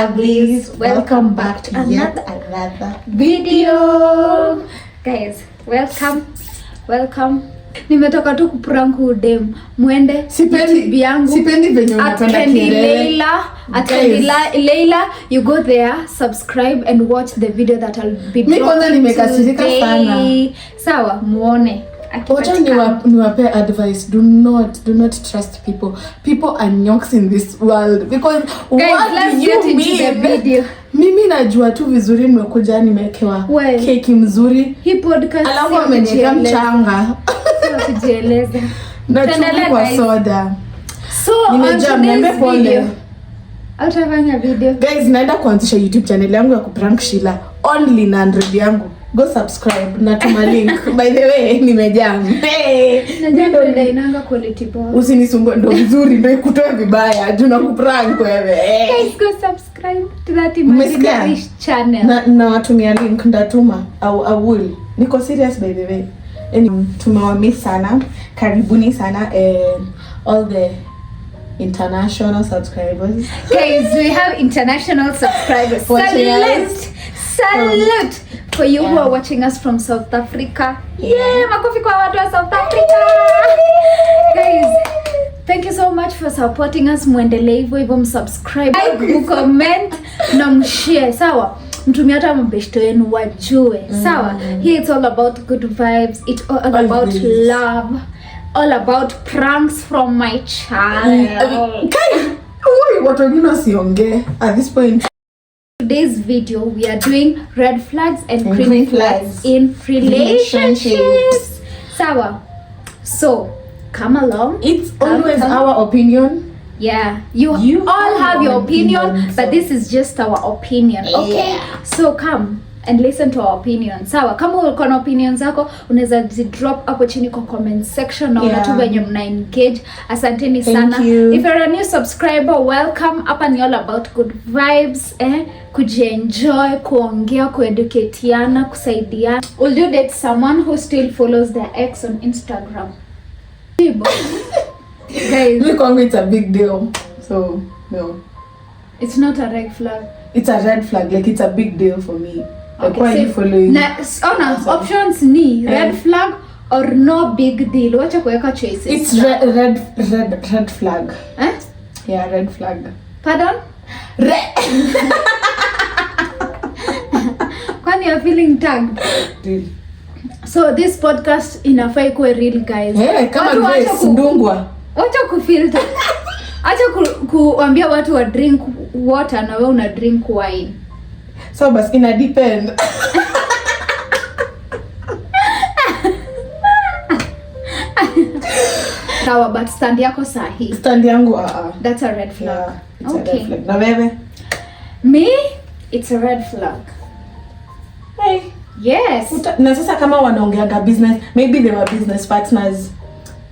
lovelies, welcome back to another video. Guys, welcome. Nimetoka tu kuprank udem. Mwende sipendi venye unapenda kelele. Leila, you go there, subscribe and watch the video that I'll be dropping. Mimi kwanza nimekasirika sana. Sawa, muone. Wacha niwape advice. Do not trust people. People are nyooks in this world because guys, let's get into the video. Mimi najua tu vizuri nimekuja nimekewa keki mzuri. Hii podcast alafu ameniweka mchanga. Kujieleza. Na chumvi kwa soda. So, nimejaa mniambie pole. Utafanya video. Guys, naenda kuanzisha YouTube channel yangu ya kuprank Sheila. Only na 100 yangu. Go subscribe na tuma link. By the way, nimejaa. Najua ndio inaanga quality poa. Usinisumbue ndo vizuri ndio ikutoe vibaya. Tunakuprank wewe. Guys, go subscribe to that imaginary channel. Na watumia link ndatuma au will. Niko serious by the way. Tumewamiss sana. Karibuni sana all the international subscribers. Guys, we have international subscribers. Salute for you who are watching us from South Africa. Makofi kwa watu wa South Africa. Guys, thank you so much for supporting us. Muendelee hivyo msubscribe, comment na mshare. Sawa? Mtumie hata mabeshto yenu wajue. Sawa? Here it's all about good vibes. It's all about love. All about pranks from my channel. What are you not saying at this point? Today's video we are doing red flags and green flags in relationships. Sawa. So, come along. It's always our opinion. Yeah, you all have your opinion, but this is just our opinion. Okay? So come and listen to our opinion. Sawa, kama uko na opinions zako unaweza drop hapo chini kwa comment section na unatu venye mna engage. Asanteni sana. If you're a new subscriber, welcome. Hapa ni all about good vibes, kujienjoy, kuongea, kueducatiana, kusaidiana. Will you date someone who still follows their ex on Instagram? Guys, look, it's a big deal. So, no. It's not a red flag. It's a red flag. Like, it's a big deal for me. Like, why are you following? Options ni red flag or no big deal. Wacha kuweka choices. It's red flag. Yeah, red flag. Pardon? Kwani you're feeling tagged? Real. So this podcast inafaa ikuwe real, guys. Kama Grace Ndungwa. Wacha kufilter. Acha kuambia watu wa drink water na wewe una drink wine. So basi ina depend. Sawa, but stand yako sahi. Stand yangu That's a red flag. Yeah, it's a red flag. Na wewe? Me, it's a red flag. Hey. Yes. Na sasa kama wanaongeaga business, maybe they were business partners.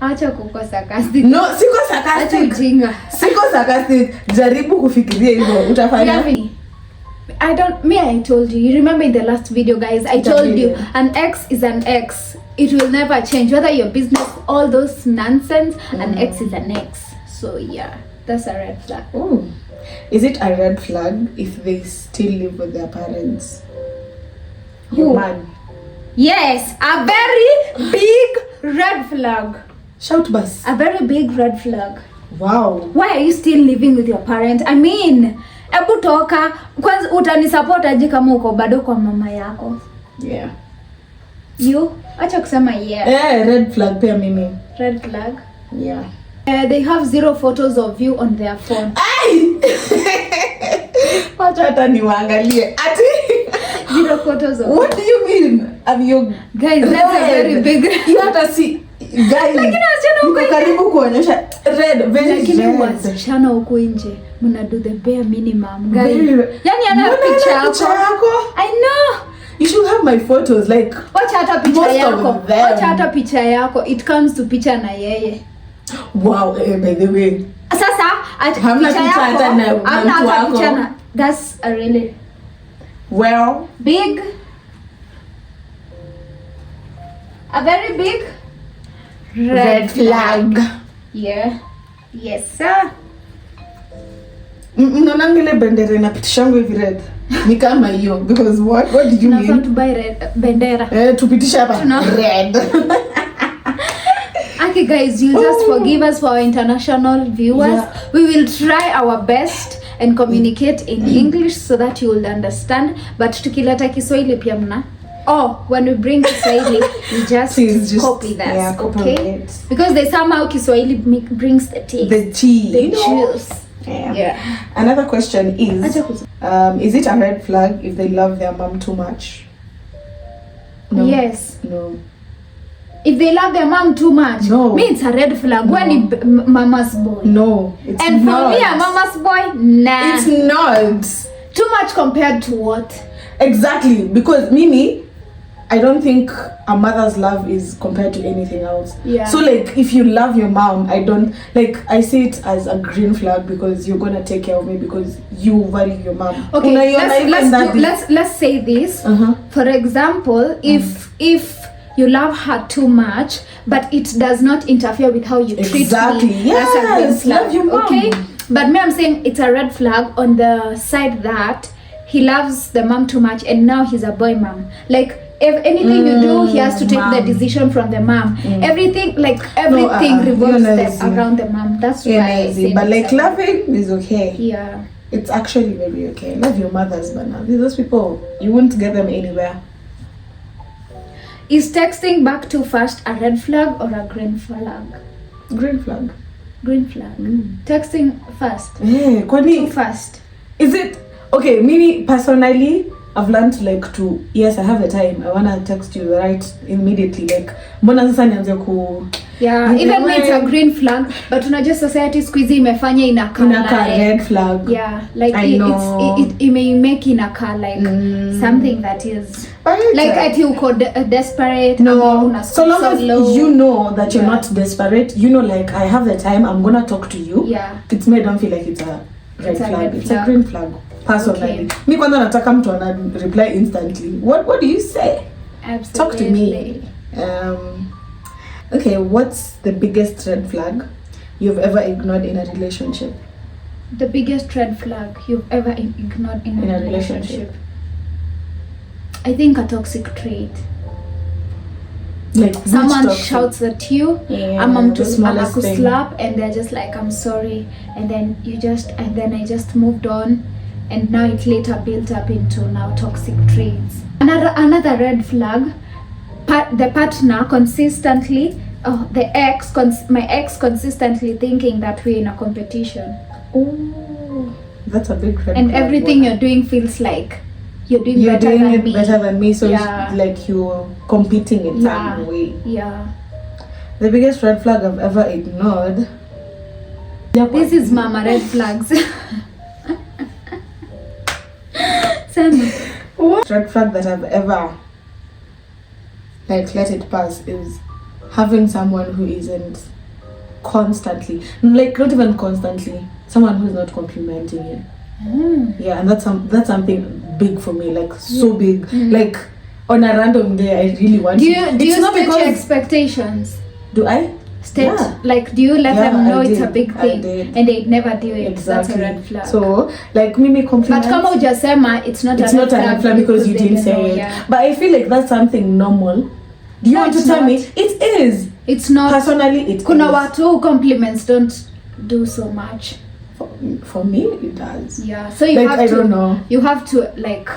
Acha kuko sarcastic. No, siko sarcastic. Acha ujinga. Siko sarcastic. Jaribu kufikiria hivyo. Utafanya. I told you. You remember in the last video, guys, I told you an ex is an ex. It will never change. Whether your business, all those nonsense, an ex is an ex. So yeah, that's a red flag. Oh. Is it a red flag if they still live with their parents? Who? Man. Yes, a very big red flag. Shout bus. A very big red flag. Wow. Why are you still living with your parent? I mean, ebu toka. Kwanza utanisupport aje kama uko bado kwa mama yako? Yeah. You? Acha kusema yeah. Red flag pia mimi. Red flag? Yeah. They have 0 photos of you on their phone. Ay! Wacha hata niwaangalie. Ati 0 photos of What do you mean? Have you guys, that's a very big you hata si guys. Lakini wasichana huko karibu kuonyesha red very red. Lakini wasichana huko nje mna do the bare minimum guys. Yani ana picha yako. I know. You should have my photos like wacha hata picha yako. Wacha hata picha yako. It comes to picha na yeye. Wow, by the way. Sasa hamna picha hata na mtu wako. That's a really big, a very big red flag. Yeah. Yes, sir. Mnaonangile bendera inapitishangu hivi red. Ni kama hiyo because what did you mean? To buy red bendera. Tupitisha hapa red. Okay guys, you just forgive us for our international viewers. Yeah. We will try our best and communicate in English so that you will understand, but tukileta Kiswahili pia mna. When we bring Kiswahili, we just copy that, yeah, okay? Because they somehow Kiswahili brings the taste. The tea. The juice. Yeah. Another question is it a red flag if they love their mom too much? No. Yes. No. If they love their mom too much, no. Means a red flag. No. When mama's boy. No, it's and not. And for me, a mama's boy, nah. It's not. Too much compared to what? Exactly, because Mimi, I don't think a mother's love is compared to anything else. Yeah. So like, if you love your mom, I see it as a green flag because you're gonna take care of me because you value your mom. Okay, let's say this. For example, if you love her too much, but it does not interfere with how you treat me. Yes, that's a green flag. Love your mom. Okay, but me, I'm saying it's a red flag on the side that he loves the mom too much, and now he's a boy mom. Like if anything you do, he has to take the decision from the mom. Everything revolves around the mom. That's why I say. But like loving is okay. Yeah, it's actually very okay. Love your mothers, but now those people, you won't get them anywhere. Is texting back too fast a red flag or a green flag? Green flag. Green flag. Texting fast. Yeah, too fast. Is it okay? Me personally, I've learned yes, I have the time. I wanna text you right immediately. Like mbona sasa nianze ku. Yeah, even when it's a green flag, but unajua society squeeze imefanya inaka red flag. Yeah, like it may make inaka like something that is like ati uko desperate. No, so long as you know that you're not desperate, you know, like I have the time, I'm gonna talk to you. Yeah, it's me, I don't feel like it's a red flag. It's a green flag. Personally, me kwanza nataka mtu ana reply instantly. What do you say? Absolutely. Talk to me. Okay, what's the biggest red flag you've ever ignored in a relationship? The biggest red flag you've ever ignored in a relationship? I think a toxic trait. Like someone shouts at you, to slap, and they're just like, I'm sorry, and then I just moved on, and now it later built up into now toxic traits. Another red flag, the partner consistently, my ex consistently thinking that we're in a competition. Oh, that's a big red flag. And everything you're doing feels like you're doing better than me. So it's like you're competing in some way. Yeah. The biggest red flag I've ever ignored. This is mama red flags. What red flag that I've ever let it pass is having someone who isn't constantly, not even constantly, someone who's not complimenting you. Yeah, and that's something big for me, like so big. Like on a random day, I really want. Do you state your expectations? Do I? Like, do you let them know it's a big thing and they never do it? Exactly. That's a red flag. So like me compliment. But kama hujasema, it's not a red flag because you didn't say it. Yeah. But I feel like that's something normal. Do you want to tell me? It is. It's not. Personally, it kuna is. Watu compliments don't do so much. For me, it does. Yeah. So you have I to. Don't know. You have to like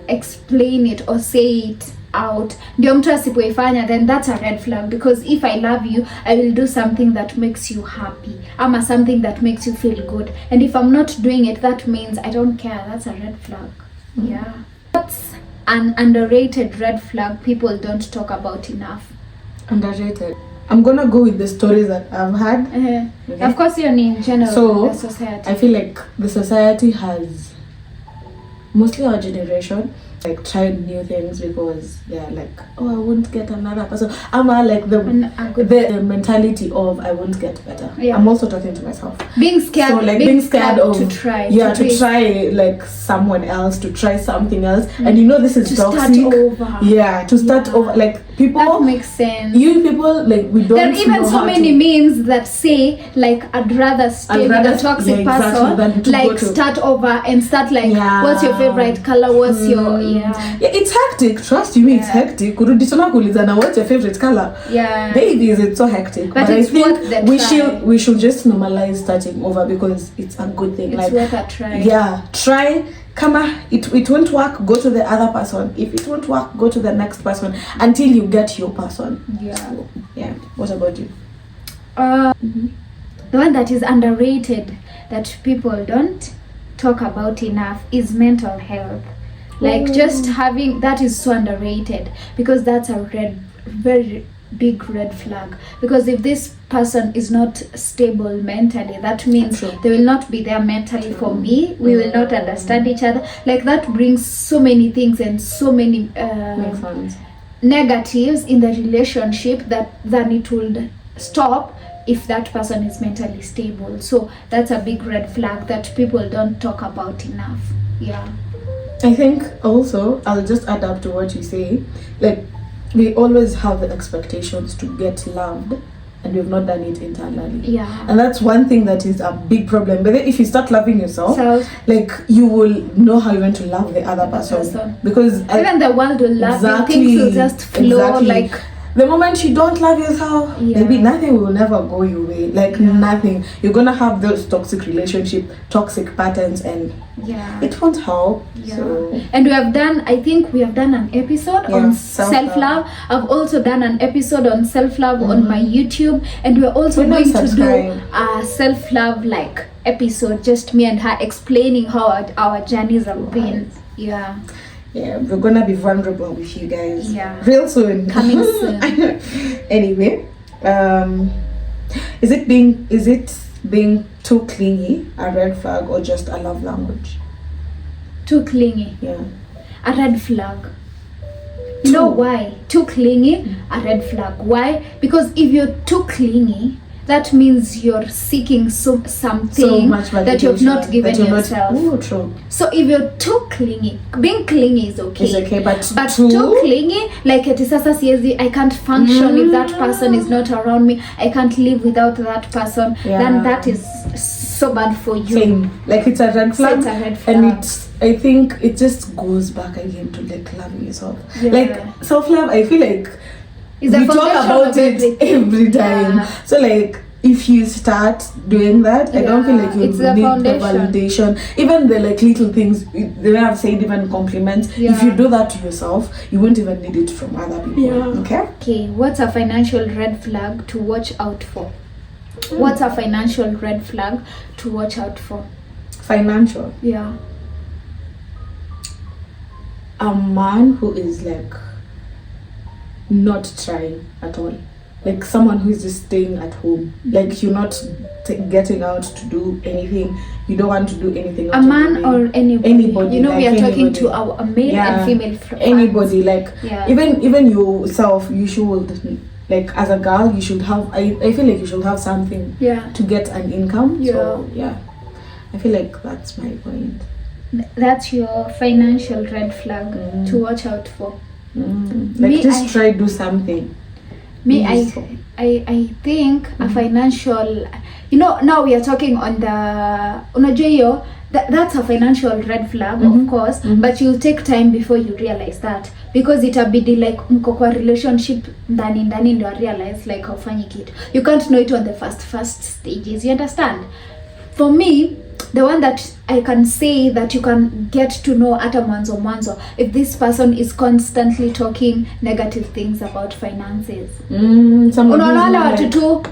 explain it or say it out. Ndio mtu asipoifanya, then that's a red flag, because if I love you, I will do something that makes you happy, ama something that makes you feel good, and if I'm not doing it, that means I don't care. That's a red flag. Yeah. That's an underrated red flag people don't talk about enough. Underrated. I'm gonna go with the stories that I've had. Okay. Of course, you're in general. So the society. I feel like the society has, mostly our generation, like try new things because they're like, oh, I won't get another person. I'm like the mentality of I won't get better. Yeah. I'm also talking to myself. Being scared. So like being scared of to try. to try like someone else, to try something else, and you know this is to toxic. Start over. Yeah, to start over. Like people. That makes sense. You people like we don't. There are even so many memes that say like I'd rather stay with a toxic person, like start over and start like what's your favorite color? What's your it's hectic. Trust me, it's hectic. Kurudishana kulizana, what's your favorite color? Yeah. Babies, it's so hectic. But I think we should just normalize starting over because it's a good thing. It's worth a try. Yeah, try. It won't work, go to the other person. If it won't work, go to the next person until you get your person. Yeah. So, yeah. What about you? The one that is underrated that people don't talk about enough is mental health. Like just having that is so underrated because that's a very big red flag. Because if this person is not stable mentally, that means they will not be there mentally for me. We will not understand each other. Like that brings so many things and so many negatives in the relationship then it will stop if that person is mentally stable. So that's a big red flag that people don't talk about enough. Yeah. I think also I'll just add up to what you say. Like we always have the expectations to get loved and we've not done it internally. Yeah. And that's one thing that is a big problem. But then if you start loving yourself, like you will know how you want to love the other person. Because even the world will love you. Things will just flow like the moment you don't love yourself, maybe nothing will never go your way. Like nothing. You're gonna have those toxic relationship, toxic patterns, and it won't help. Yeah. So. And I think we have done an episode on self-love. I've also done an episode on self-love on my YouTube, and we're also going to do a self-love like episode, just me and her explaining how our journeys have been. Yeah. Yeah, we're gonna be vulnerable with you guys. Yeah. Real soon. Coming soon. Anyway, is it being too clingy a red flag or just a love language? Too clingy. Yeah. A red flag. You know why? Too clingy, a red flag. Why? Because if you're too clingy, that means you're seeking something that you've not given yourself. Oh, true. So if you're too clingy, being clingy is okay. It's okay, but too clingy, like I can't function if that person is not around me. I can't live without that person. Then that is so bad for you. Same. Like it's a red flag. So it's a red flag. And I think it just goes back again to like loving yourself. Yeah. Like self-love, I feel like we talk about it every time. Yeah. So like if you start doing that, I don't feel like you need the validation. Even the like little things, they have said, even compliments. If you do that to yourself, you won't even need it from other people. Okay, what's a financial red flag to watch out for? What's a financial red flag to watch out for? Financial? Yeah. A man who is like not trying at all, like someone who is just staying at home, like you're not getting out to do anything, you don't want to do anything. A man or anybody, you know, like we are talking to a male and female friends. Anybody, like even yourself, you should, like as a girl, you should have, I feel like you should have something to get an income. So I feel like that's my point. That's your financial red flag to watch out for. Like just try do something. I think a financial, you know, now we are talking on the that's a financial red flag, of course, but you'll take time before you realize that, because itabidi like mko kwa relationship ndani ndio realize like haufanyi kitu. You can't know it on the first stages, you understand? For me, the one that I can say that you can get to know ata mwanzo if this person is constantly talking negative things about finances. Unaona watu tu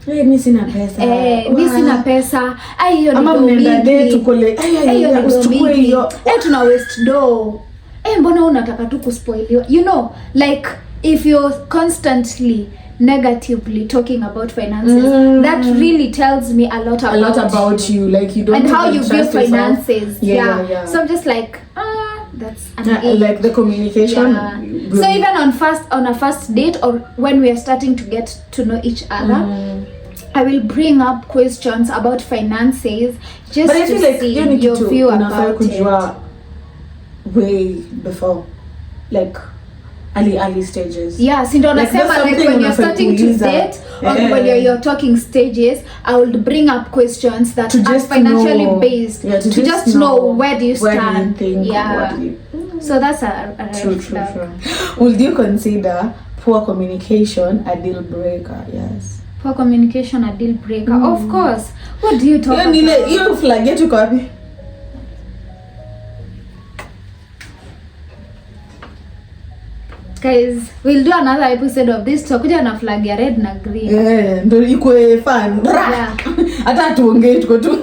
mimi sina pesa. Mimi sina pesa. Hiyo ni ama mnaenda date kule. Usichukue hiyo. Tuna waste do. Mbona unataka tu kuspoiliwa? You know, like if you're constantly negatively talking about finances, that really tells me a lot about you, like you don't and how you view finances. Yeah. So I'm just like that's an age. Like the communication. Yeah. So even on a first date, or when we are starting to get to know each other, I will bring up questions about finances just but I feel to like see you need your to view about it. Way before, like early stages. Yeah, si ndo Like, nasema, that's like when something you're starting to unakuuliza. date or when you're talking stages, I will bring up questions that To are just financially know. based, Yeah, to just know where do you where stand. do you think, yeah. what do you... So that's a red True. flag. Would you consider poor communication a deal breaker? Yes. Poor communication a deal breaker. Of course. What do you talk about? Hiyo flag yetu kwa wapi? Guys, we'll do another episode of this. Tutakuja na flag ya red na green. Ndio ikuwe fun. Yeah. Hata tuongee tuko tu.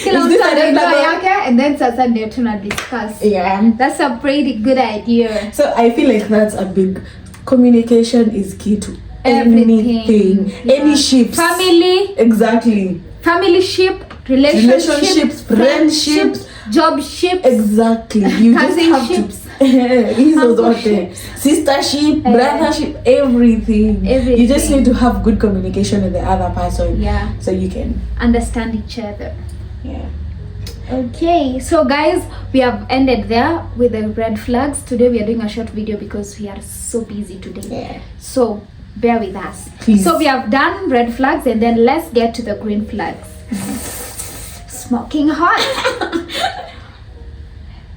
Kila mtu anaelewa yake and then sasa ndio tuna discuss. Yeah. That's a pretty good idea. So I feel like that's a big... Communication is key to anything. Yeah. Any ships. Family. Exactly. Family ship, relationships, friendships, job ships. Exactly. You just have Cousinships. hizo zote. Sistership, brothership, everything. You just need to have good communication with the other person. Yeah. So you can understand each other. Yeah. Okay, so guys, we have ended there with the red flags. Today we are doing a short video because we are so busy today. Yeah. So bear with us. Please. So we have done red flags and then let's get to the green flags. Smoking hot.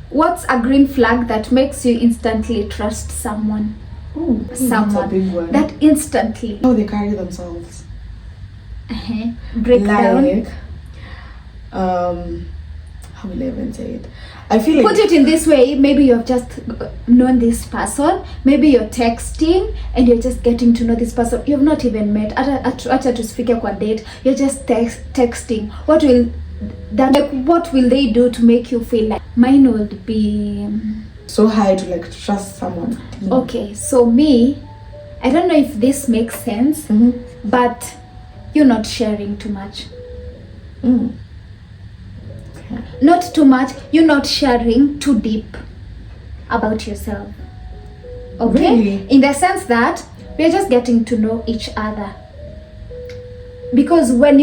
What's a green flag that makes you instantly trust someone? Someone that's a big one. that instantly. How they carry themselves. Break down. Like, how will I even say it? I feel like... Put it in this way, maybe you have just known this person, maybe you're texting and you're just getting to know this person. You've not even met. Acha tusifike kwa date. You're just texting. What will they do to make you feel like mine would be so hard to like trust someone? Okay, so me, I don't know if this makes sense, but you're not sharing too much. Not too much. You're not sharing too deep about yourself. Okay? Really? In the sense that we're just getting to know each other. Because when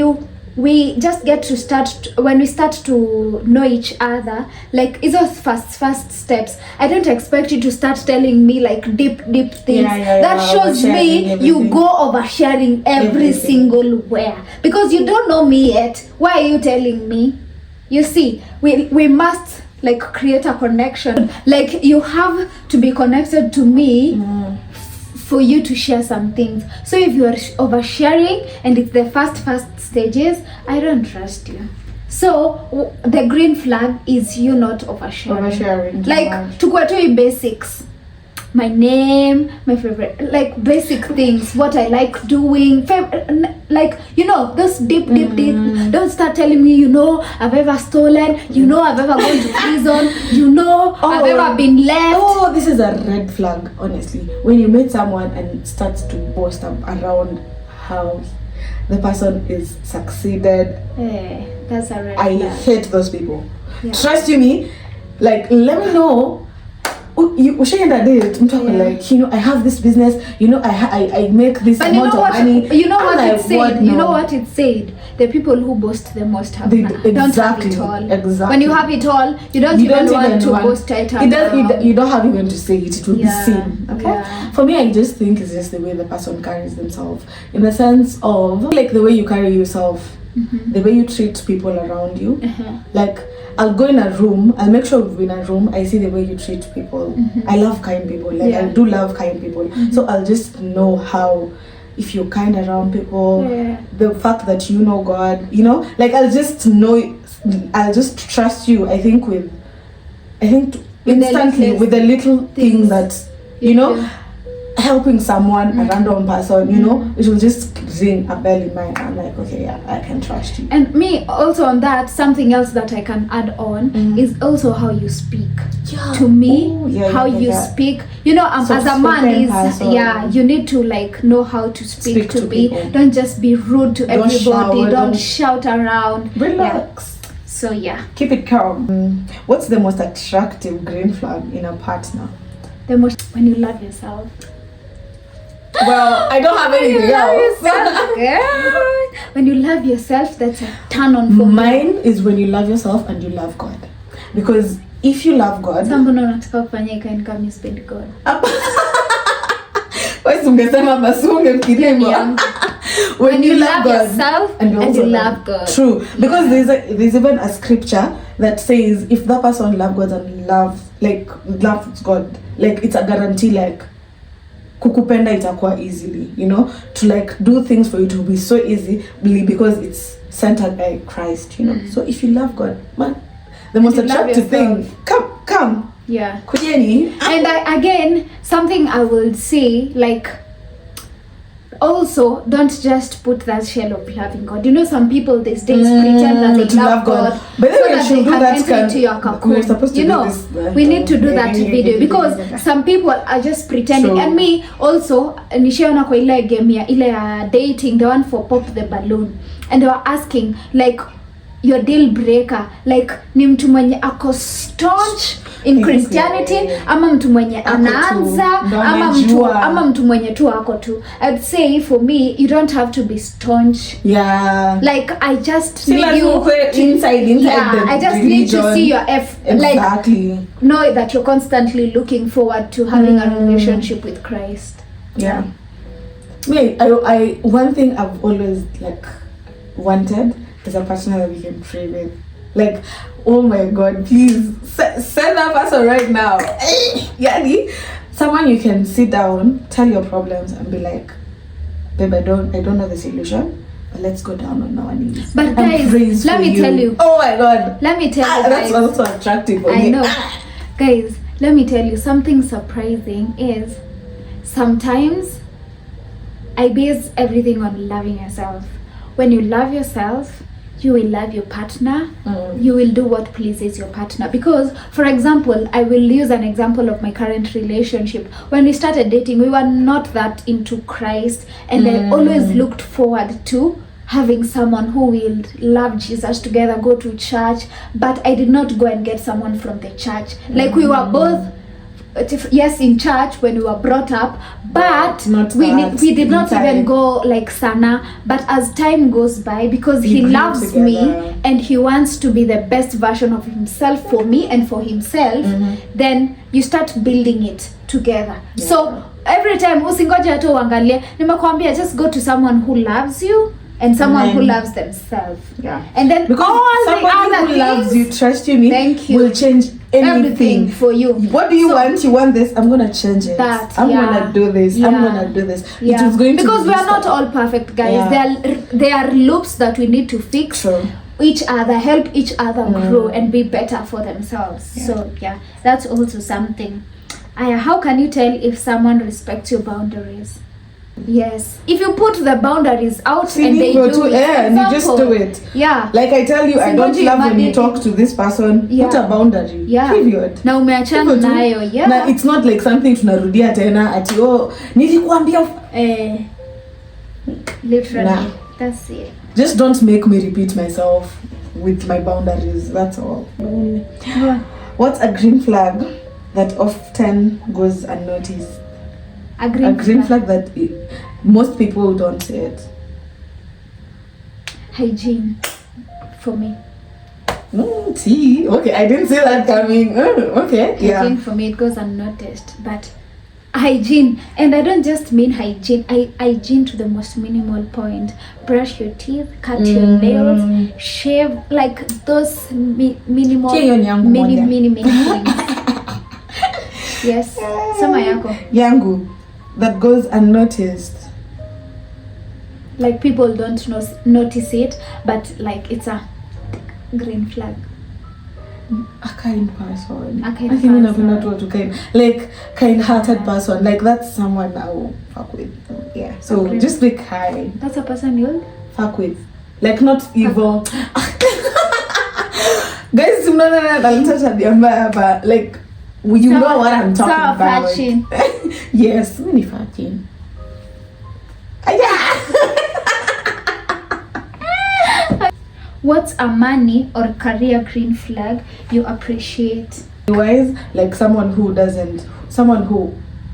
we start to know each other, like it's those first steps. I don't expect you to start telling me like deep things. That shows me you go oversharing every single where. Because you don't know me yet. Why are you telling me? You see, we must like create a connection. Like you have to be connected to me for you to share some things. So if you are oversharing and it's the first stages, I don't trust you. So the green flag is you not oversharing. Like tukue tu basics. My name, my favorite, like basic things, what I like doing, like, you know, those deep. Don't start telling me, you know, I've ever stolen, you know, I've ever gone to prison, you know, I've ever been left. Oh, this is a red flag, honestly. When you meet someone and starts to boast around how the person is succeeded. That's a red flag. I hate those people. Yeah. Trust you me, like, let me know. Ushaenda date mtu ako like, you know, I have this business, you know, I make this amount of money. You know what it said? You know what it said? The people who boast the most don't have it all. Exactly. When you have it all, you don't even want to boast it. You don't have even to say it. It will be seen. Okay. Yeah. For me, I just think it's just the way the person carries themselves, in the sense of like the way you carry yourself, the way you treat people around you. Like, I'll go in a room, I'll make sure we're in a room, I see the way you treat people. I love kind people, like I do love kind people. So I'll just know how, if you're kind around people, the fact that you know God, you know, like I'll just know, I'll just trust you, I think instantly with the little thing that, you know, helping someone, a random person, you know, it will just ring a bell in my mind. I'm like, okay, yeah, I can trust you. And me also on that, something else that I can add on is also how you speak to me. How you speak, you know, as a man you need to like know how to speak to me. Don't just be rude to everybody. Don't shout around. Relax. So yeah. Keep it calm. What's the most attractive green flag in a partner? When you love yourself. Well, I don't have anything else. Girl. When you love yourself, that's a turn on for Mine is when you love yourself and you love God. Because if you love God, Sambono unataka kufanya ikanika you spend God. Wewe ungesema basi ungemfikiria hivyo. When you love God yourself and you love God. True. Because there's even a scripture that says if that person loves God and loves God, like it's a guarantee, like kukupenda itakuwa easily, you know, to like do things for you to be so easy because it's centered by Christ, you know. So if you love God, man, the most attractive thing, come. Yeah. Kujeni. And again, something I will say, like, also don't just put that shell of loving God. You know, some people these days pretend that they love God, but so that they can enter into your cocoon. You know, we need to do that video because some people are just pretending. And me also, nishaona kwa ile game ya ile ya dating, the one for pop the balloon, and they were asking like your deal breaker, like ni mtu mwenye ako staunch in Christianity ama mtu mwenye anaanza ama mtu mwenye tu ako tu. I'd say for me you don't have to be staunch. Yeah. Like I just need you inside yeah, I just religion. need to see your exactly. Like know that you're constantly looking forward to having a relationship with Christ. Yeah. Me, I one thing I've always like wanted is a partner that we can pray with. Like, oh my God, please send that person right now. Yani, someone you can sit down, tell your problems, and be like, babe, I don't know the solution, but let's go down on our knees. But guys, let me tell you. Oh my God. Let me tell you. That's also attractive. I know. Guys, let me tell you something surprising is sometimes I base everything on loving yourself. When you love yourself, you will love your partner. You will do what pleases your partner. Because, for example, I will use an example of my current relationship. When we started dating, we were not that into Christ, and I always looked forward to having someone who will love Jesus together, go to church, but I did not go and get someone from the church. Like we were both yes in church when we were brought up, but we did not even go like sana. But as time goes by, because he loves me and he wants to be the best version of himself for me and for himself, then you start building it together. So every time usingoje hata uangalie, nimekwambia just go to someone who loves you and someone who loves themselves. And then because all the somebody other who things, loves you, trust you, will change everything for you. What do you want? You want this? I'm gonna change it. I'm gonna do this. I'm gonna do this. It was going because to we are not all perfect, guys. There are loops that we need to fix. Each other, help each other grow and be better for themselves. So that's also something. How can you tell if someone respects your boundaries? Yes, if you put the boundaries out and they do it, and you just do it. Like I tell you, I don't love when you talk to this person. Put a boundary. Period. Na umeachana nayo. Na it's not like something tunarudia tena ati nilikuambia. Literally. That's it. Just don't make me repeat myself with my boundaries. That's all. What's a green flag that often goes unnoticed? A green flag that most people don't see it. Hygiene, for me. See, okay, I didn't see that coming. Okay, hygiene for me, it goes unnoticed, but hygiene, and I don't just mean hygiene. Hygiene to the most minimal point. Brush your teeth, cut your nails, shave, like those minimal, mini things. Yes, sama yako. Yangu. That goes unnoticed. Like people don't notice it, but like it's a green flag. A kind person. Like kind-hearted person. Like that's someone I will fuck with. Yeah. So just be kind. That's a person you'll fuck with. Like not evil. Guys, like you know what I'm talking about. Yes, mini fucking. What's a money or career green flag you appreciate? Otherwise, like someone who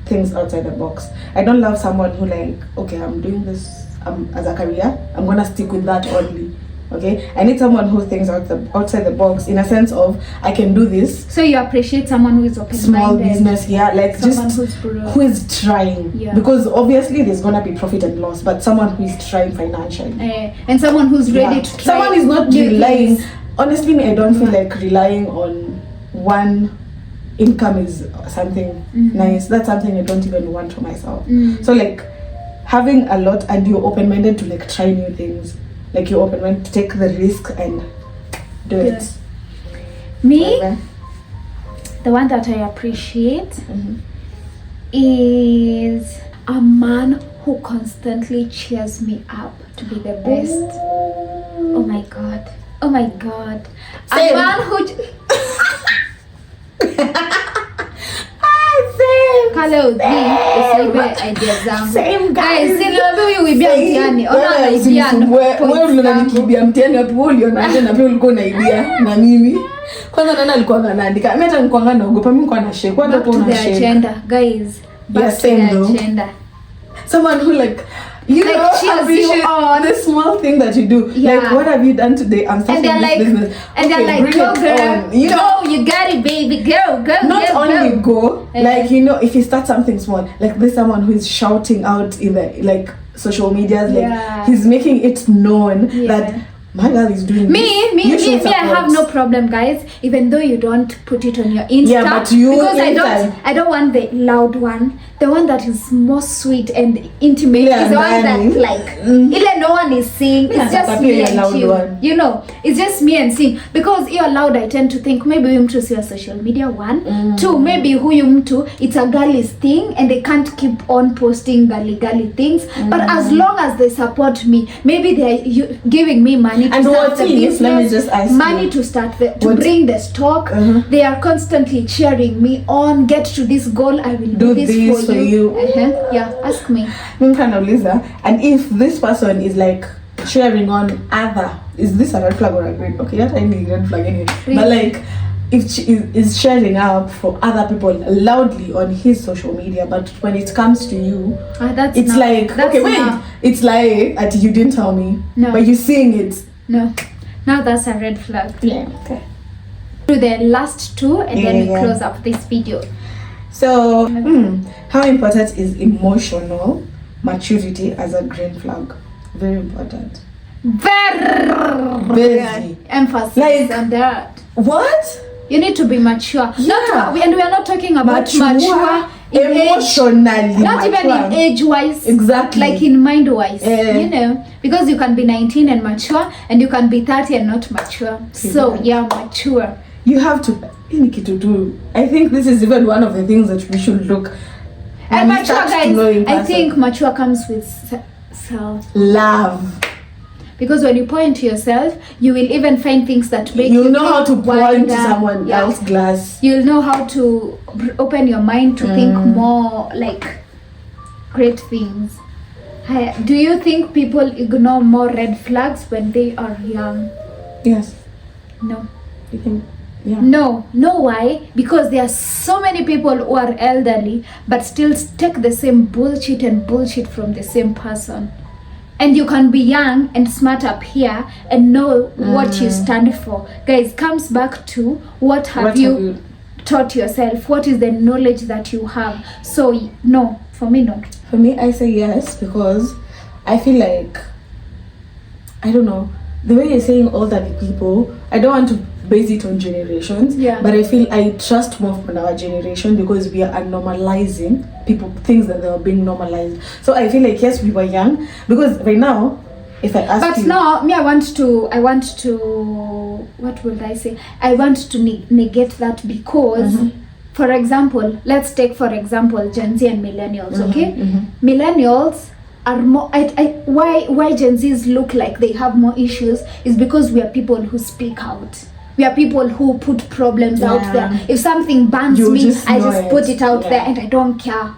thinks outside the box. I don't love someone who like, okay, I'm doing this as a career, I'm gonna stick with that only. Okay, I need someone who thinks outside the box, in a sense of I can do this. So you appreciate someone who is open-minded, small business, yeah, like someone just who is trying, because obviously there's gonna be profit and loss, but someone who is trying financially, and someone who's ready to try. Someone is not relying. Honestly, I don't feel like relying on one income is something nice. That's something I don't even want for myself. So like having a lot, and you're open-minded to like try new things. Like you're open-minded to take the risk and do it. Me, the one that I appreciate is a man who constantly cheers me up to be the best. Ooh. Oh my god. Oh my god. Same. A man who Kale usiibe idea zangu. Guys, sinaambia huyu uibia mtihani. Ona anaibia. Wewe unanikimbia mtihani hapo, wewe uliona na pia ulikuwa unaibia na mimi. Kwanza nani alikuwa anaandika? Mimi hata nilikuwa naogopa, mimi nilikuwa na shake. Kwanza hapo una shake. Agenda, guys. Back to the agenda. Someone who like you like know, appreciate the small thing that you do. Yeah. Like, what have you done today? I'm starting this business. And they're like, go girl, you got it, baby, go. Not only go, like, you know, if you start something small, like there's someone who is shouting out in the like social medias, like he's making it known that my girl is doing me, I have no problem, guys, even though you don't put it on your Insta. Yeah, but you, because I don't want the loud one. The one that is more sweet and intimate is the one that like ile no one is seeing. It's just me and you. One. You know, it's just me and seeing. Because you're loud, I tend to think maybe huyu mtu si social media one. Two, maybe huyu mtu it's a girlish thing and they can't keep on posting girly things. But as long as they support me, maybe they're giving me money to start the business, let me just ask money you. To start to bring the stock. They are constantly cheering me on. Get to this goal. I will do this for you. Yeah, ask me. And if this person is like cheering on other, is this a red flag or a green? Okay, not any red flag anyway. Really? But like, if she is sharing up for other people loudly on his social media, but when it comes to you, it's like, okay, wait, it's like you didn't tell me, but you're seeing it. No, now that's a red flag. Yeah. Okay. Do the last two and then we close up this video. So, how important is emotional maturity as a green flag? Very important. Very emphasis like, on that. What? You need to be mature. And we are not talking about mature emotionally. Not even in age-wise. Exactly. Like in mind-wise. You know, because you can be 19 and mature, and you can be 30 and not mature. So, mature. You have to. I think this is even one of the things that we should look. And mature, guys, I think mature comes with self-love. Because when you point to yourself, you will even find things that make you know how to point to someone else's glass. You'll know how to open your mind to think more like great things. Do you think people ignore more red flags when they are young? Yes. No. You think? Yeah. No, why? Because there are so many people who are elderly but still take the same bullshit from the same person. And you can be young and smart up here and know what you stand for. Guys, comes back to what have you taught yourself? What is the knowledge that you have? So no, for me no. For me, I say yes, because I feel like, I don't know, the way you're saying elderly people, I don't want to base it on generations, but I feel I trust more on our generation because we are normalizing things that they are being normalized. So I feel like yes, we were young, because right now, if I ask you, now me, I want to what would I say? I want to negate that because for example, let's take for example Gen Z and millennials. Millennials are more why Gen Zs look like they have more issues is because we are people who speak out. We are people who put problems out there. If something burns You me, just I know just it. put it out Yeah. there, and I don't care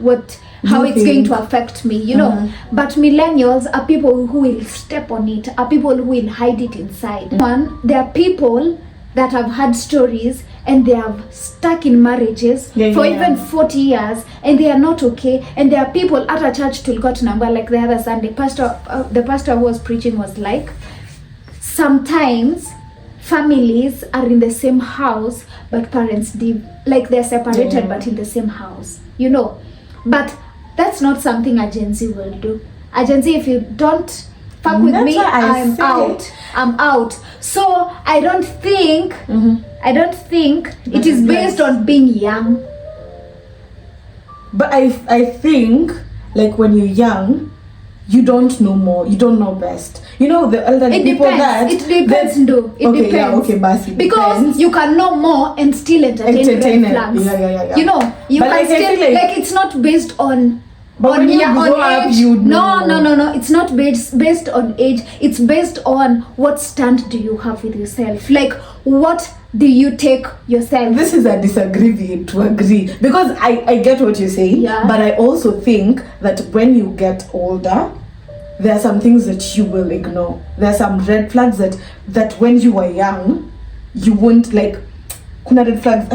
how it's going to affect me, you know. But millennials are people who will step on it, are people who will hide it inside. One, there are people that have had stories and they have stuck in marriages for even 40 years and they are not okay. And there are people at a church tulikuwa tunamba, like the other Sunday, the pastor who was preaching was like, sometimes families are in the same house but parents like they're separated but in the same house, you know. But that's not something a Gen Z will do. A Gen Z, if you don't fuck with me, I'm out. So I don't think it is based on being young. But I think like when you're young, you don't know more, you don't know best. You know, the elderly people that it depends. Basi, because depends. you can know more and still entertain red flags. Yeah. You know, you but can still like it's not based on but when you grow up, age. you know. No. It's not based on age. It's based on what stand do you have with yourself. Like, what do you take yourself? This is a disagree to agree. Because I get what you're saying. Yeah. But I also think that when you get older, there are some things that you will ignore. There are some red flags that when you were young, you won't like. Kuna red flags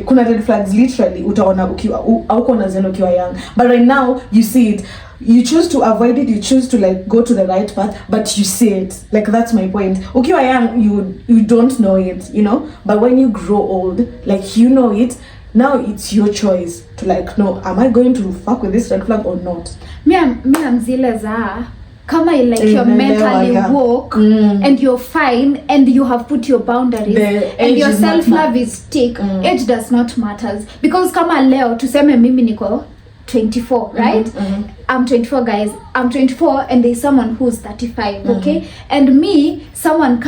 kuna red flags literally utaona ukiwa unaziona ukiwa young, but right now you see it, you choose to avoid it, you choose to like go to the right path, but you see it. Like, that's my point. Ukiwa young, you don't know it, you know, but when you grow old, like, you know it. Now it's your choice to like, no, am I going to fuck with this red flag or not? Me am zile za kama like you're mentally woke and you're fine and you have put your boundaries and your self-love is thick. Age does not matter, because kama leo tuseme mimi niko 24, right? I'm 24, guys. I'm 24 and there's someone who's 35, okay? And me, someone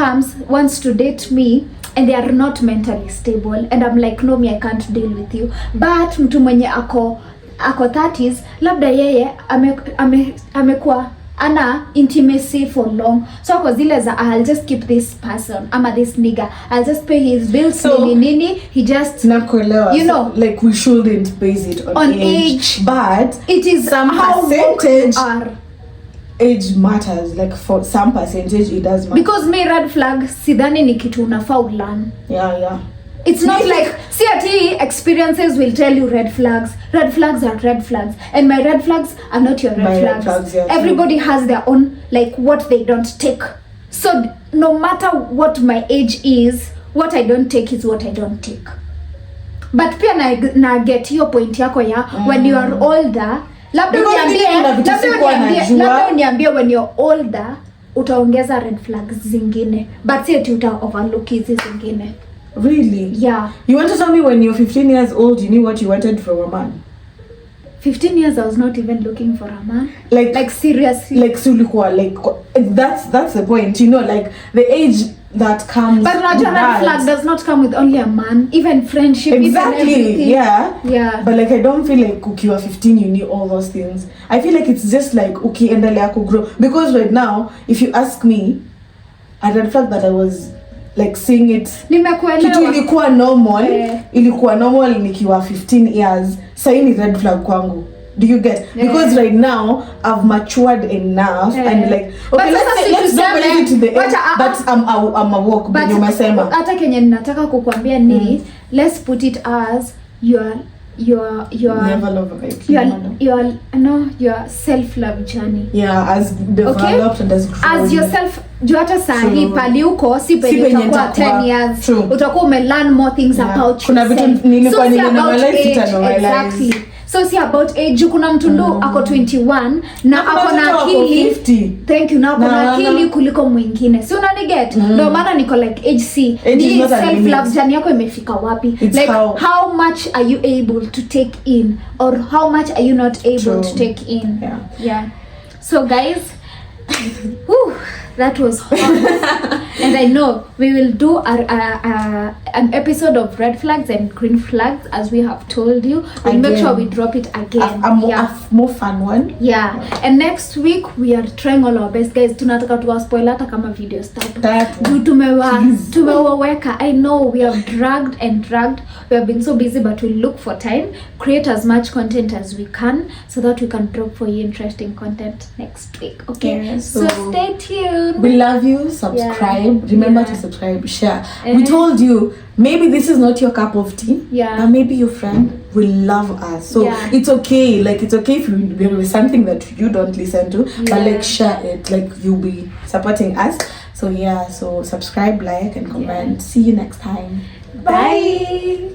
wants to date me and they are not mentally stable and I'm like, no, me, I can't deal with you. But mtu mwenye ako 30s, labda yeye amekuwa ana intimacy for long, so kwa zile za I'll just keep this person ama this nigga, I'll just pay his bills, so nini, he just nakuelewa, you know, so, like, we shouldn't base it on age, but it is some how percentage are. Age matters, like for some percentage it does matter, because me red flag sidhani ni kitu unafaa ulearn. Yeah. It's not like CRT experiences will tell you red flags. Red flags are red flags, and my red flags are not your red flags. Yeah, everybody has their own, like, what they don't take. So no matter what my age is, what I don't take is what I don't take. But pia na get your point yako ya when you are older, labda uniambie when you're older utaongeza red flags zingine, but si eti uta overlook hizi zingine. Really? Yeah. You want to tell me when you're 15 years old, you knew what you wanted from a man? 15 years, I was not even looking for a man. Like seriously. Like sulikuwa, like, that's the point, you know, like the age that comes. But natural red flag does not come with only a man, even friendship, exactly, even everything. Yeah. But like, I don't feel like ukiwa 15 you knew all those things. I feel like it's just like ukiendelea kugrow, because right now if you ask me, a red flag that I was like seeing it, kitu ilikuwa normal nikiwa 15 years, sasa ni red flag kwangu. Do you get? Because right now I've matured enough and like, okay, let's not bring it to the end, but I'm a walk, but you umesema hata kenye ninataka kukwambia ni let's put it as your never love it. Your self-love journey. Yeah, as developed and as grown. As yourself, juu hata sahi pali uko si penye utakuwa 10 years. Utakuwa learn more things about yourself. Kuna vitu nilikuwa exactly. So si about age, kuna mtundu ako 21 na ako na akili 50. Thank you, na ako na akili kuliko mwingine. Si unani get? Ndio maana niko like age C. Ni self love journey yako imefika wapi? It's like how much are you able to take in, or how much are you not able to take in? Yeah. So guys, That was hot. And I know we will do an episode of red flags and green flags, as we have told you. We'll make sure we drop it again. A more fun one. Yeah. And next week we are trying all our best, guys. Tunataka tuwa spoil hata kama video start. Tumewaweka. I know we have dragged. We have been so busy, but we'll look for time, create as much content as we can, so that we can drop for you interesting content next week. Okay. Yeah, so stay tuned. We love you. Subscribe. Remember to subscribe, share. We told you, maybe this is not your cup of tea. Yeah. But maybe your friend will love us. So it's okay. Like, it's okay if there is something that you don't listen to, but like share it. Like, you'll be supporting us. So yeah. So subscribe, like, and comment. See you next time. Bye.